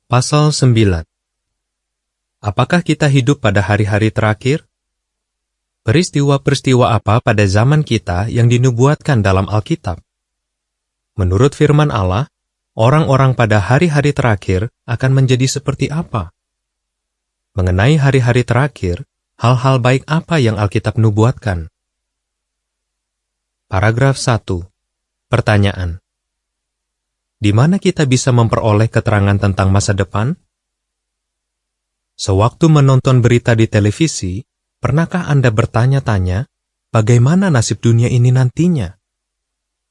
Pasal 9. Apakah kita hidup pada hari-hari terakhir? Peristiwa-peristiwa apa pada zaman kita yang dinubuatkan dalam Alkitab? Menurut firman Allah, orang-orang pada hari-hari terakhir akan menjadi seperti apa? Mengenai hari-hari terakhir, hal-hal baik apa yang Alkitab nubuatkan? Paragraf 1. Pertanyaan. Di mana kita bisa memperoleh keterangan tentang masa depan? Sewaktu menonton berita di televisi, pernahkah Anda bertanya-tanya, bagaimana nasib dunia ini nantinya?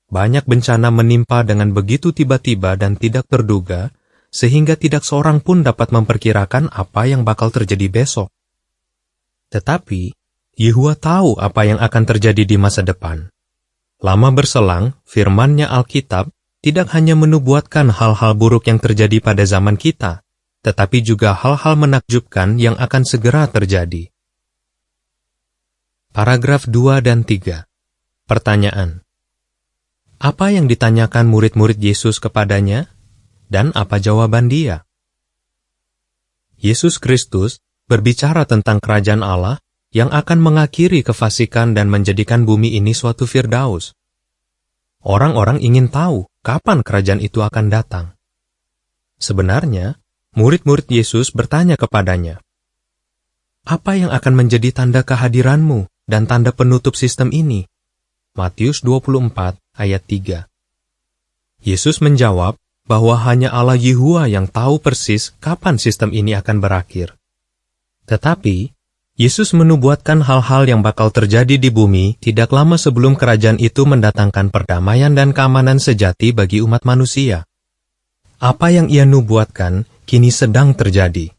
Banyak bencana menimpa dengan begitu tiba-tiba dan tidak terduga, sehingga tidak seorang pun dapat memperkirakan apa yang bakal terjadi besok. Tetapi, Yehuwa tahu apa yang akan terjadi di masa depan. Lama berselang, firman-Nya Alkitab tidak hanya menubuatkan hal-hal buruk yang terjadi pada zaman kita, tetapi juga hal-hal menakjubkan yang akan segera terjadi. Paragraf 2 dan 3. Pertanyaan. Apa yang ditanyakan murid-murid Yesus kepadanya, dan apa jawaban dia? Yesus Kristus berbicara tentang kerajaan Allah yang akan mengakhiri kefasikan dan menjadikan bumi ini suatu firdaus. Orang-orang ingin tahu kapan kerajaan itu akan datang. Sebenarnya, murid-murid Yesus bertanya kepadanya, "Apa yang akan menjadi tanda kehadiranmu dan tanda penutup sistem ini?" Matius 24 ayat 3. Yesus menjawab bahwa hanya Allah Yehuwa yang tahu persis kapan sistem ini akan berakhir. Tetapi, Yesus menubuatkan hal-hal yang bakal terjadi di bumi tidak lama sebelum kerajaan itu mendatangkan perdamaian dan keamanan sejati bagi umat manusia. Apa yang ia nubuatkan kini sedang terjadi.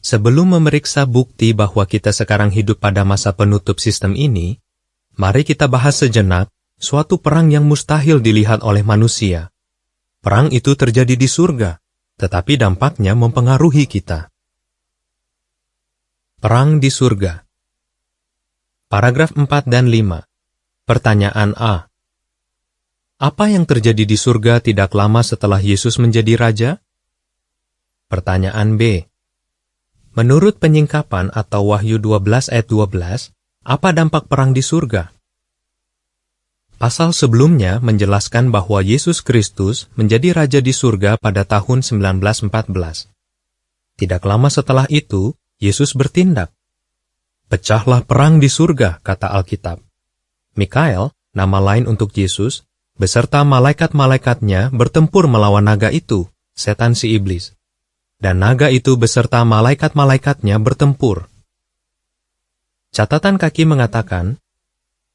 Sebelum memeriksa bukti bahwa kita sekarang hidup pada masa penutup sistem ini, mari kita bahas sejenak suatu perang yang mustahil dilihat oleh manusia. Perang itu terjadi di surga, tetapi dampaknya mempengaruhi kita. Perang di surga. Paragraf 4 dan 5. Pertanyaan A. Apa yang terjadi di surga tidak lama setelah Yesus menjadi raja? Pertanyaan B. Menurut penyingkapan atau Wahyu 12 ayat 12, apa dampak perang di surga? Pasal sebelumnya menjelaskan bahwa Yesus Kristus menjadi raja di surga pada tahun 1914. Tidak lama setelah itu, Yesus bertindak. Pecahlah perang di surga, kata Alkitab. Mikael, nama lain untuk Yesus, beserta malaikat-malaikatnya bertempur melawan naga itu, setan si iblis. Dan naga itu beserta malaikat-malaikatnya bertempur. Catatan kaki mengatakan,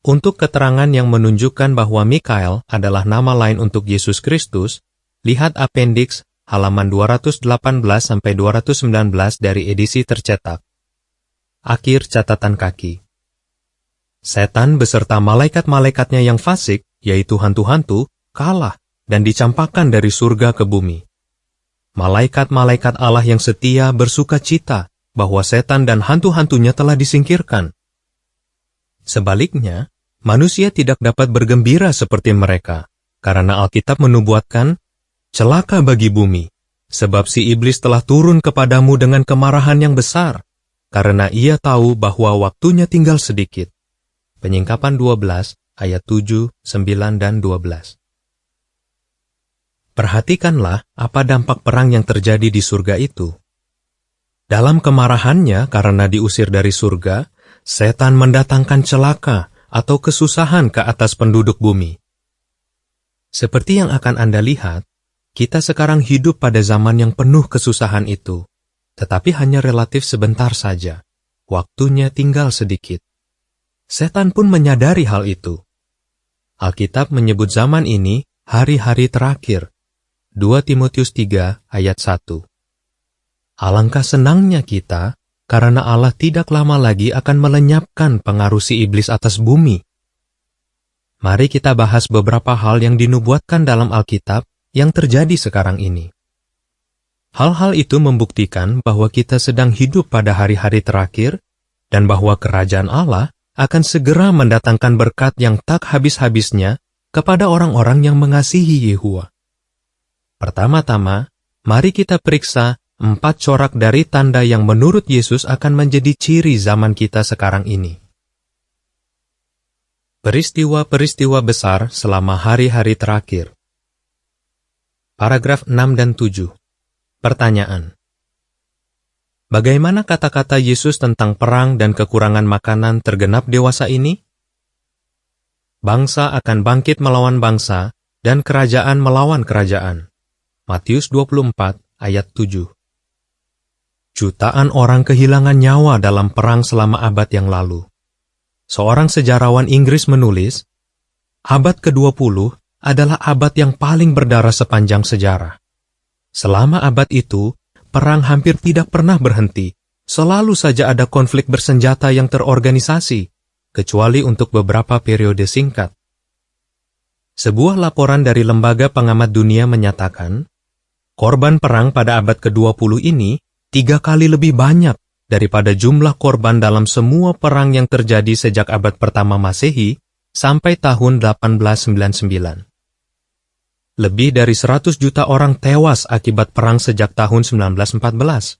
untuk keterangan yang menunjukkan bahwa Mikael adalah nama lain untuk Yesus Kristus, lihat apendiks halaman 218-219 dari edisi tercetak. Akhir catatan kaki. Setan beserta malaikat-malaikatnya yang fasik, yaitu hantu-hantu, kalah dan dicampakkan dari surga ke bumi. Malaikat-malaikat Allah yang setia bersuka cita bahwa setan dan hantu-hantunya telah disingkirkan. Sebaliknya, manusia tidak dapat bergembira seperti mereka, karena Alkitab menubuatkan, celaka bagi bumi, sebab si iblis telah turun kepadamu dengan kemarahan yang besar, karena ia tahu bahwa waktunya tinggal sedikit. Penyingkapan 12, ayat 7, 9, dan 12. Perhatikanlah apa dampak perang yang terjadi di surga itu. Dalam kemarahannya karena diusir dari surga, setan mendatangkan celaka atau kesusahan ke atas penduduk bumi. Seperti yang akan Anda lihat, kita sekarang hidup pada zaman yang penuh kesusahan itu, tetapi hanya relatif sebentar saja. Waktunya tinggal sedikit. Setan pun menyadari hal itu. Alkitab menyebut zaman ini hari-hari terakhir. 2 Timotius 3 ayat 1. Alangkah senangnya kita, karena Allah tidak lama lagi akan melenyapkan pengaruh si iblis atas bumi. Mari kita bahas beberapa hal yang dinubuatkan dalam Alkitab yang terjadi sekarang ini. Hal-hal itu membuktikan bahwa kita sedang hidup pada hari-hari terakhir dan bahwa kerajaan Allah akan segera mendatangkan berkat yang tak habis-habisnya kepada orang-orang yang mengasihi Yehuwa. Pertama-tama, mari kita periksa 4 corak dari tanda yang menurut Yesus akan menjadi ciri zaman kita sekarang ini. Peristiwa-peristiwa besar selama hari-hari terakhir. Paragraf 6 dan 7. Pertanyaan. Bagaimana kata-kata Yesus tentang perang dan kekurangan makanan tergenap dewasa ini? Bangsa akan bangkit melawan bangsa, dan kerajaan melawan kerajaan. Matius 24 ayat 7. Jutaan orang kehilangan nyawa dalam perang selama abad yang lalu. Seorang sejarawan Inggris menulis, abad ke-20 adalah abad yang paling berdarah sepanjang sejarah. Selama abad itu, perang hampir tidak pernah berhenti. Selalu saja ada konflik bersenjata yang terorganisasi, kecuali untuk beberapa periode singkat. Sebuah laporan dari Lembaga Pengamat Dunia menyatakan, korban perang pada abad ke-20 ini 3 kali lebih banyak daripada jumlah korban dalam semua perang yang terjadi sejak abad pertama Masehi sampai tahun 1899. Lebih dari 100 juta orang tewas akibat perang sejak tahun 1914.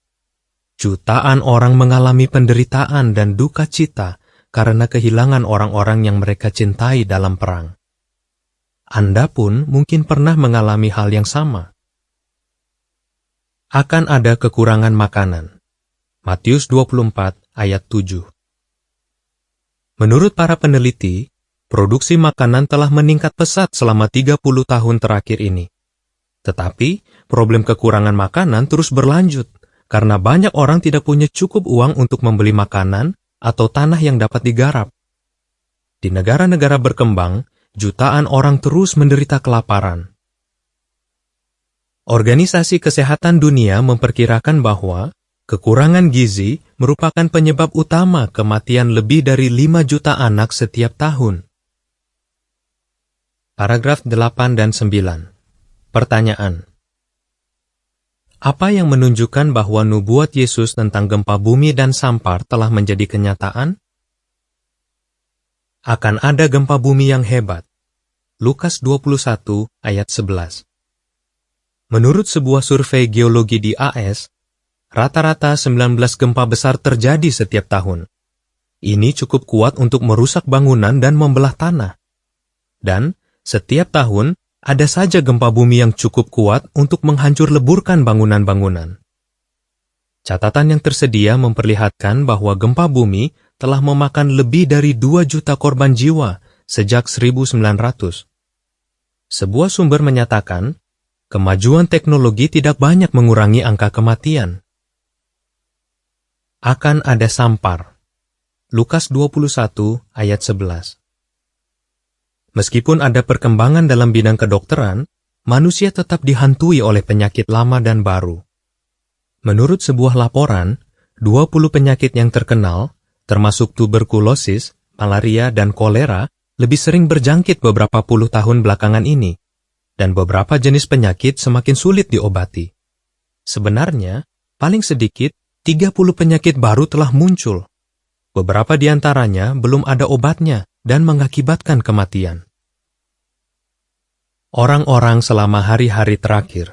Jutaan orang mengalami penderitaan dan duka cita karena kehilangan orang-orang yang mereka cintai dalam perang. Anda pun mungkin pernah mengalami hal yang sama. Akan ada kekurangan makanan. Matius 24 ayat 7. Menurut para peneliti, produksi makanan telah meningkat pesat selama 30 tahun terakhir ini. Tetapi, problem kekurangan makanan terus berlanjut, karena banyak orang tidak punya cukup uang untuk membeli makanan atau tanah yang dapat digarap. Di negara-negara berkembang, jutaan orang terus menderita kelaparan. Organisasi Kesehatan Dunia memperkirakan bahwa kekurangan gizi merupakan penyebab utama kematian lebih dari 5 juta anak setiap tahun. Paragraf 8 dan 9. Pertanyaan. Apa yang menunjukkan bahwa nubuat Yesus tentang gempa bumi dan sampar telah menjadi kenyataan? Akan ada gempa bumi yang hebat. Lukas 21 ayat 11. Menurut sebuah survei geologi di AS, rata-rata 19 gempa besar terjadi setiap tahun. Ini cukup kuat untuk merusak bangunan dan membelah tanah. Dan setiap tahun, ada saja gempa bumi yang cukup kuat untuk menghancur leburkan bangunan-bangunan. Catatan yang tersedia memperlihatkan bahwa gempa bumi telah memakan lebih dari 2 juta korban jiwa sejak 1900. Sebuah sumber menyatakan, kemajuan teknologi tidak banyak mengurangi angka kematian. Akan ada sampar. Lukas 21 ayat 11. Meskipun ada perkembangan dalam bidang kedokteran, manusia tetap dihantui oleh penyakit lama dan baru. Menurut sebuah laporan, 20 penyakit yang terkenal, termasuk tuberkulosis, malaria, dan kolera, lebih sering berjangkit beberapa puluh tahun belakangan ini, dan beberapa jenis penyakit semakin sulit diobati. Sebenarnya, paling sedikit 30 penyakit baru telah muncul. Beberapa di antaranya belum ada obatnya dan mengakibatkan kematian. Orang-orang selama hari-hari terakhir.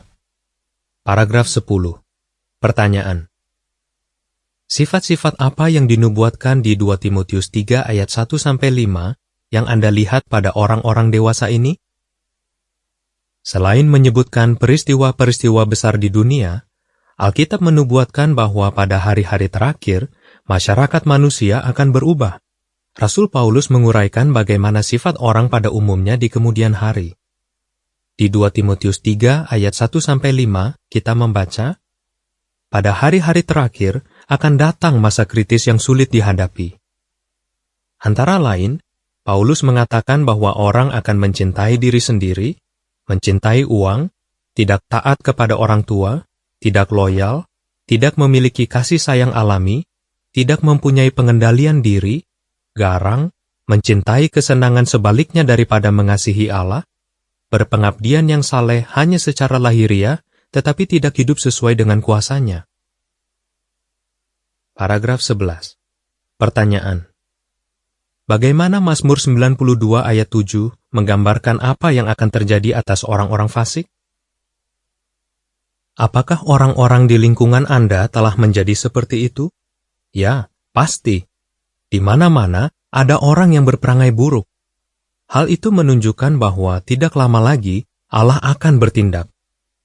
Paragraf 10. Pertanyaan. Sifat-sifat apa yang dinubuatkan di 2 Timotius 3 ayat 1-5 yang Anda lihat pada orang-orang dewasa ini? Selain menyebutkan peristiwa-peristiwa besar di dunia, Alkitab menubuatkan bahwa pada hari-hari terakhir, masyarakat manusia akan berubah. Rasul Paulus menguraikan bagaimana sifat orang pada umumnya di kemudian hari. Di 2 Timotius 3 ayat 1-5 kita membaca, pada hari-hari terakhir akan datang masa kritis yang sulit dihadapi. Antara lain, Paulus mengatakan bahwa orang akan mencintai diri sendiri, mencintai uang, tidak taat kepada orang tua, tidak loyal, tidak memiliki kasih sayang alami, tidak mempunyai pengendalian diri, garang, mencintai kesenangan sebaliknya daripada mengasihi Allah, berpengabdian yang saleh hanya secara lahiriah, tetapi tidak hidup sesuai dengan kuasanya. Paragraf 11. Pertanyaan. Bagaimana Mazmur 92 ayat 7 menggambarkan apa yang akan terjadi atas orang-orang fasik? Apakah orang-orang di lingkungan Anda telah menjadi seperti itu? Ya, pasti. Di mana-mana ada orang yang berperangai buruk. Hal itu menunjukkan bahwa tidak lama lagi Allah akan bertindak.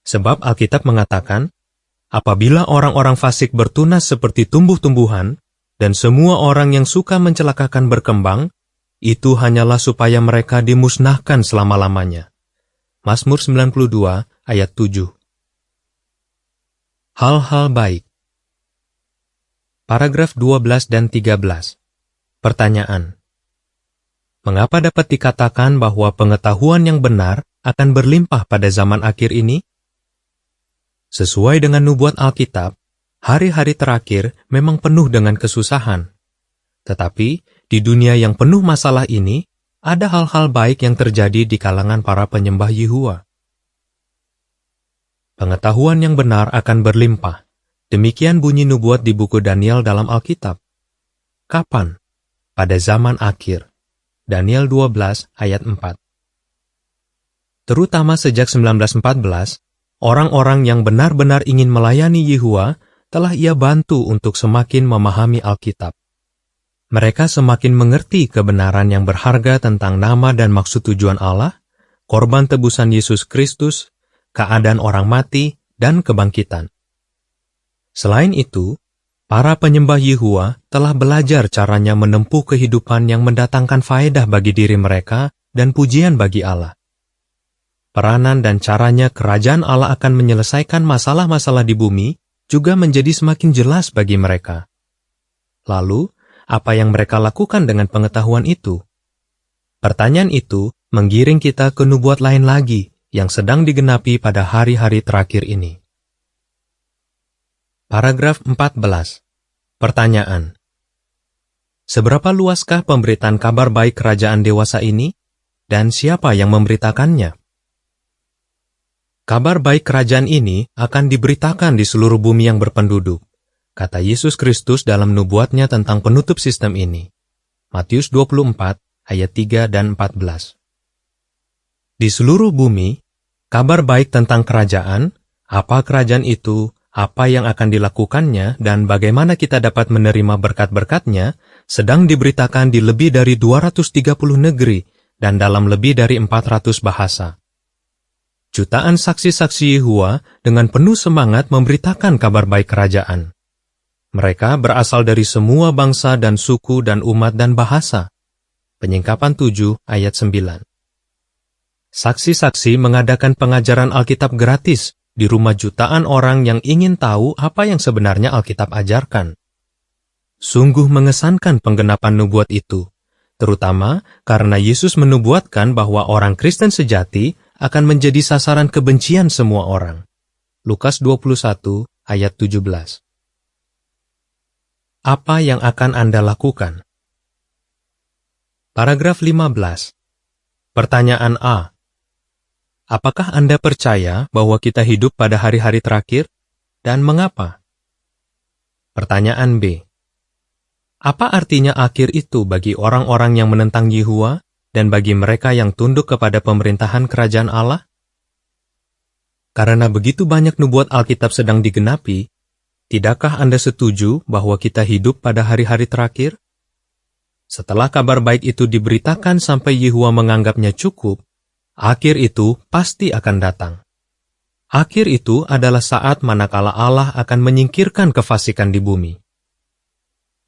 Sebab Alkitab mengatakan, apabila orang-orang fasik bertunas seperti tumbuh-tumbuhan, dan semua orang yang suka mencelakakan berkembang, itu hanyalah supaya mereka dimusnahkan selama-lamanya. Mazmur 92 ayat 7. Hal-hal baik. Paragraf 12 dan 13. Pertanyaan. Mengapa dapat dikatakan bahwa pengetahuan yang benar akan berlimpah pada zaman akhir ini? Sesuai dengan nubuat Alkitab, hari-hari terakhir memang penuh dengan kesusahan. Tetapi, di dunia yang penuh masalah ini, ada hal-hal baik yang terjadi di kalangan para penyembah Yehuwa. Pengetahuan yang benar akan berlimpah. Demikian bunyi nubuat di buku Daniel dalam Alkitab. Kapan? Pada zaman akhir. Daniel 12 ayat 4. Terutama sejak 1914, orang-orang yang benar-benar ingin melayani Yehuwa telah ia bantu untuk semakin memahami Alkitab. Mereka semakin mengerti kebenaran yang berharga tentang nama dan maksud tujuan Allah, korban tebusan Yesus Kristus, keadaan orang mati, dan kebangkitan. Selain itu, para penyembah Yehuwa telah belajar caranya menempuh kehidupan yang mendatangkan faedah bagi diri mereka dan pujian bagi Allah. Peranan dan caranya kerajaan Allah akan menyelesaikan masalah-masalah di bumi juga menjadi semakin jelas bagi mereka. Lalu, apa yang mereka lakukan dengan pengetahuan itu? Pertanyaan itu menggiring kita ke nubuat lain lagi yang sedang digenapi pada hari-hari terakhir ini. Paragraf 14. Pertanyaan. Seberapa luaskah pemberitaan kabar baik kerajaan dewasa ini, dan siapa yang memberitakannya? Kabar baik kerajaan ini akan diberitakan di seluruh bumi yang berpenduduk, kata Yesus Kristus dalam nubuatnya tentang penutup sistem ini. Matius 24 ayat 3 dan 14. Di seluruh bumi, kabar baik tentang kerajaan, apa kerajaan itu, apa yang akan dilakukannya, dan bagaimana kita dapat menerima berkat-berkatnya, sedang diberitakan di lebih dari 230 negeri dan dalam lebih dari 400 bahasa. Jutaan saksi-saksi Yehuwa dengan penuh semangat memberitakan kabar baik kerajaan. Mereka berasal dari semua bangsa dan suku dan umat dan bahasa. Penyingkapan 7 ayat 9. Saksi-saksi mengadakan pengajaran Alkitab gratis di rumah jutaan orang yang ingin tahu apa yang sebenarnya Alkitab ajarkan. Sungguh mengesankan penggenapan nubuat itu, terutama karena Yesus menubuatkan bahwa orang Kristen sejati akan menjadi sasaran kebencian semua orang. Lukas 21 ayat 17. Apa yang akan Anda lakukan? Paragraf 15. Pertanyaan A. Apakah Anda percaya bahwa kita hidup pada hari-hari terakhir, dan mengapa? Pertanyaan B. Apa artinya akhir itu bagi orang-orang yang menentang Yehuwa dan bagi mereka yang tunduk kepada pemerintahan kerajaan Allah? Karena begitu banyak nubuat Alkitab sedang digenapi, tidakkah Anda setuju bahwa kita hidup pada hari-hari terakhir? Setelah kabar baik itu diberitakan sampai Yehuwa menganggapnya cukup, akhir itu pasti akan datang. Akhir itu adalah saat manakala Allah akan menyingkirkan kefasikan di bumi.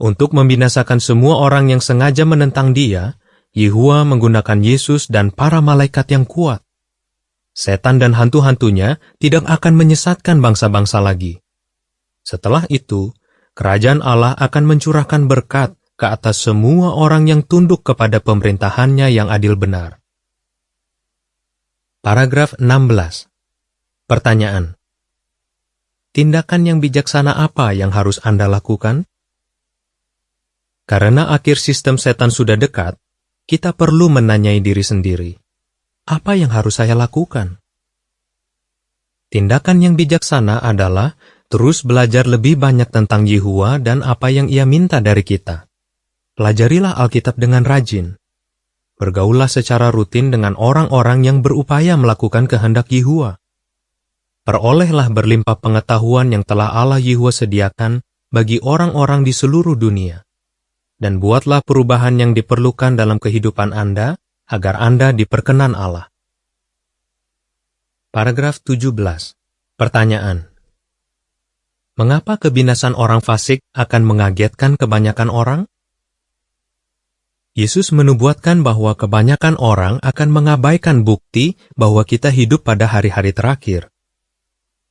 Untuk membinasakan semua orang yang sengaja menentang Dia, Yehuwa menggunakan Yesus dan para malaikat yang kuat. Setan dan hantu-hantunya tidak akan menyesatkan bangsa-bangsa lagi. Setelah itu, kerajaan Allah akan mencurahkan berkat ke atas semua orang yang tunduk kepada pemerintahannya yang adil benar. Paragraf 16. Pertanyaan. Tindakan yang bijaksana apa yang harus Anda lakukan? Karena akhir sistem setan sudah dekat, kita perlu menanyai diri sendiri, apa yang harus saya lakukan? Tindakan yang bijaksana adalah terus belajar lebih banyak tentang Yehuwa dan apa yang Ia minta dari kita. Pelajarilah Alkitab dengan rajin. Bergaullah secara rutin dengan orang-orang yang berupaya melakukan kehendak Yehuwa. perolehlah berlimpah pengetahuan yang telah Allah Yahweh sediakan bagi orang-orang di seluruh dunia. Dan buatlah perubahan yang diperlukan dalam kehidupan Anda, agar Anda diperkenan Allah. Paragraf 17. Pertanyaan. Mengapa kebinasan orang fasik akan mengagetkan kebanyakan orang? Yesus menubuatkan bahwa kebanyakan orang akan mengabaikan bukti bahwa kita hidup pada hari-hari terakhir.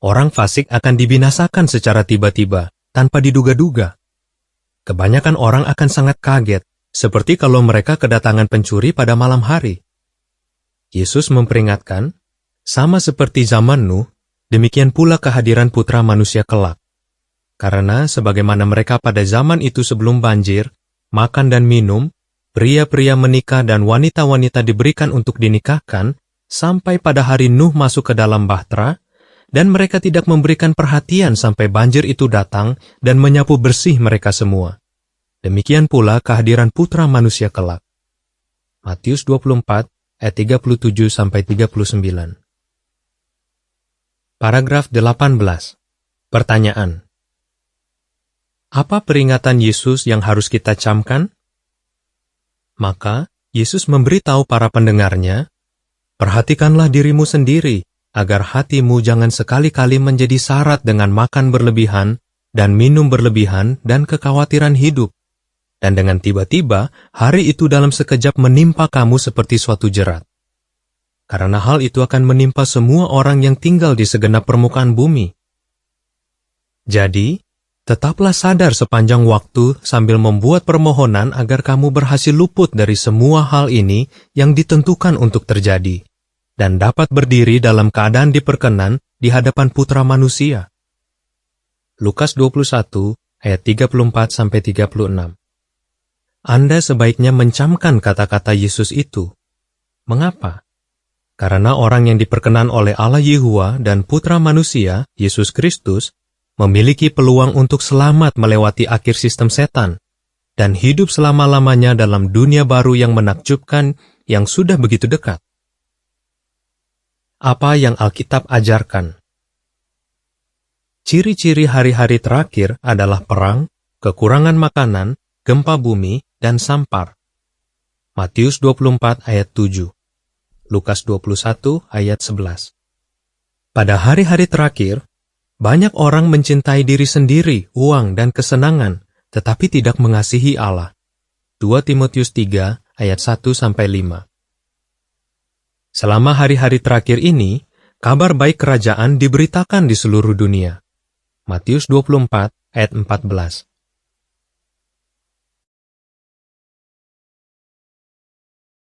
Orang fasik akan dibinasakan secara tiba-tiba, tanpa diduga-duga. Kebanyakan orang akan sangat kaget, seperti kalau mereka kedatangan pencuri pada malam hari. Yesus memperingatkan, sama seperti zaman Nuh, demikian pula kehadiran Putra Manusia kelak. Karena sebagaimana mereka pada zaman itu sebelum banjir, makan dan minum, pria-pria menikah dan wanita-wanita diberikan untuk dinikahkan, sampai pada hari Nuh masuk ke dalam bahtera, dan mereka tidak memberikan perhatian sampai banjir itu datang dan menyapu bersih mereka semua. Demikian pula kehadiran Putra Manusia kelak. Matius 24, ayat 37-39. Paragraf 18. Pertanyaan. Apa peringatan Yesus yang harus kita camkan? Maka, Yesus memberitahu para pendengarnya, perhatikanlah dirimu sendiri, agar hatimu jangan sekali-kali menjadi syarat dengan makan berlebihan dan minum berlebihan dan kekhawatiran hidup. Dan dengan tiba-tiba, hari itu dalam sekejap menimpa kamu seperti suatu jerat. Karena hal itu akan menimpa semua orang yang tinggal di segenap permukaan bumi. Jadi, tetaplah sadar sepanjang waktu sambil membuat permohonan agar kamu berhasil luput dari semua hal ini yang ditentukan untuk terjadi, dan dapat berdiri dalam keadaan diperkenan di hadapan Putra Manusia. Lukas 21, ayat 34-36. Anda sebaiknya mencamkan kata-kata Yesus itu. Mengapa? Karena orang yang diperkenan oleh Allah Yahweh dan Putra Manusia, Yesus Kristus, memiliki peluang untuk selamat melewati akhir sistem setan, dan hidup selama-lamanya dalam dunia baru yang menakjubkan yang sudah begitu dekat. Apa yang Alkitab ajarkan? Ciri-ciri hari-hari terakhir adalah perang, kekurangan makanan, gempa bumi, dan sampar. Matius 24 ayat 7. Lukas 21 ayat 11. Pada hari-hari terakhir, banyak orang mencintai diri sendiri, uang, dan kesenangan, tetapi tidak mengasihi Allah. 2 Timotius 3 ayat 1-5. Selama hari-hari terakhir ini, kabar baik kerajaan diberitakan di seluruh dunia. Matius 24 ayat 14.